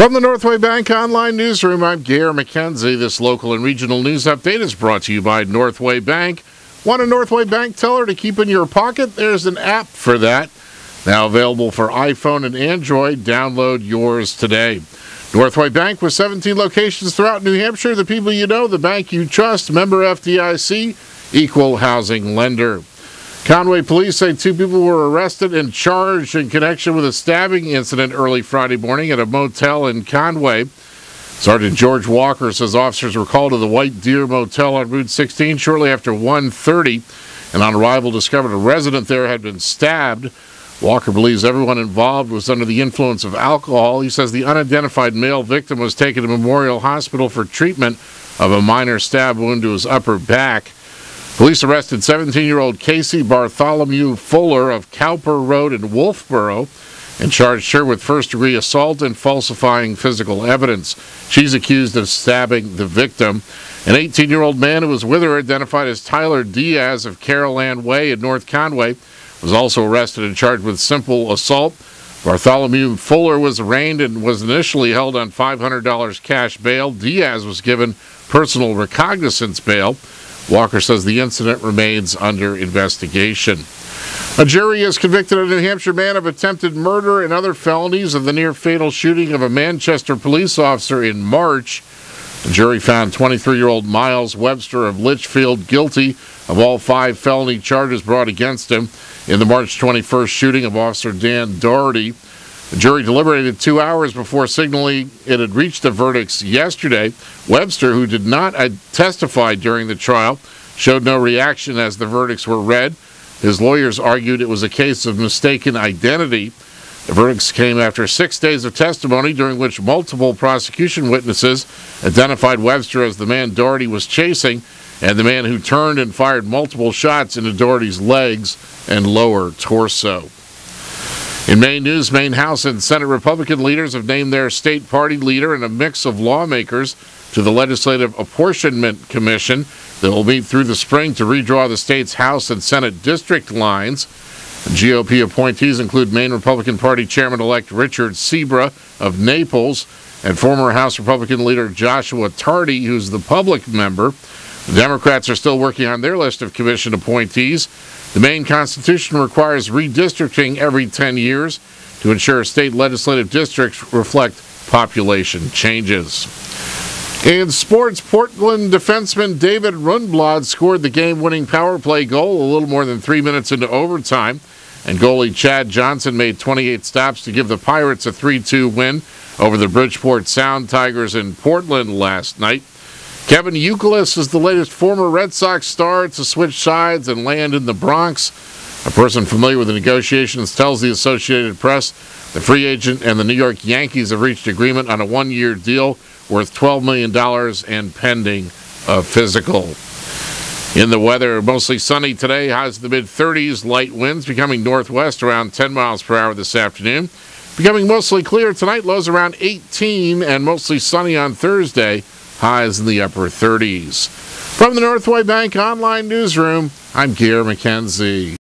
From the Northway Bank Online Newsroom, I'm Gare McKenzie. This local and regional news update is brought to you by Northway Bank. Want a Northway Bank teller to keep in your pocket? There's an app for that. Now available for iPhone and Android. Download yours today. Northway Bank with 17 locations throughout New Hampshire. The people you know, the bank you trust. Member FDIC, equal housing lender. Conway police say two people were arrested and charged in connection with a stabbing incident early Friday morning at a motel in Conway. Sergeant George Walker says officers were called to the White Deer Motel on Route 16 shortly after 1:30, and on arrival discovered a resident there had been stabbed. Walker believes everyone involved was under the influence of alcohol. He says the unidentified male victim was taken to Memorial Hospital for treatment of a minor stab wound to his upper back. Police arrested 17-year-old Casey Bartholomew Fuller of Cowper Road in Wolfboro and charged her with first-degree assault and falsifying physical evidence. She's accused of stabbing the victim. An 18-year-old man who was with her, identified as Tyler Diaz of Carol Ann Way in North Conway, was also arrested and charged with simple assault. Bartholomew Fuller was arraigned and was initially held on $500 cash bail. Diaz was given personal recognizance bail. Walker says the incident remains under investigation. A jury has convicted a New Hampshire man of attempted murder and other felonies of the near-fatal shooting of a Manchester police officer in March. The jury found 23-year-old Miles Webster of Litchfield guilty of all 5 felony charges brought against him in the March 21st shooting of Officer Dan Doherty. The jury deliberated 2 hours before signaling it had reached the verdicts yesterday. Webster, who did not testify during the trial, showed no reaction as the verdicts were read. His lawyers argued it was a case of mistaken identity. The verdicts came after 6 days of testimony, during which multiple prosecution witnesses identified Webster as the man Doherty was chasing and the man who turned and fired multiple shots into Doherty's legs and lower torso. In Maine news, Maine House and Senate Republican leaders have named their state party leader and a mix of lawmakers to the Legislative Apportionment Commission that will meet through the spring to redraw the state's House and Senate district lines. The GOP appointees include Maine Republican Party Chairman-elect Richard Sebra of Naples and former House Republican leader Joshua Tardy, who's the public member. The Democrats are still working on their list of commission appointees. The Maine Constitution requires redistricting every 10 years to ensure state legislative districts reflect population changes. In sports, Portland defenseman David Rundblad scored the game-winning power play goal a little more than 3 minutes into overtime, and goalie Chad Johnson made 28 stops to give the Pirates a 3-2 win over the Bridgeport Sound Tigers in Portland last night. Kevin Youkilis is the latest former Red Sox star to switch sides and land in the Bronx. A person familiar with the negotiations tells the Associated Press the free agent and the New York Yankees have reached agreement on a 1-year deal worth $12 million and pending a physical. In the weather, mostly sunny today, highs in the mid-30s, light winds becoming northwest around 10 miles per hour this afternoon. Becoming mostly clear tonight, lows around 18 and mostly sunny on Thursday. Highs in the upper 30s. From the Northway Bank Online Newsroom, I'm Gare McKenzie.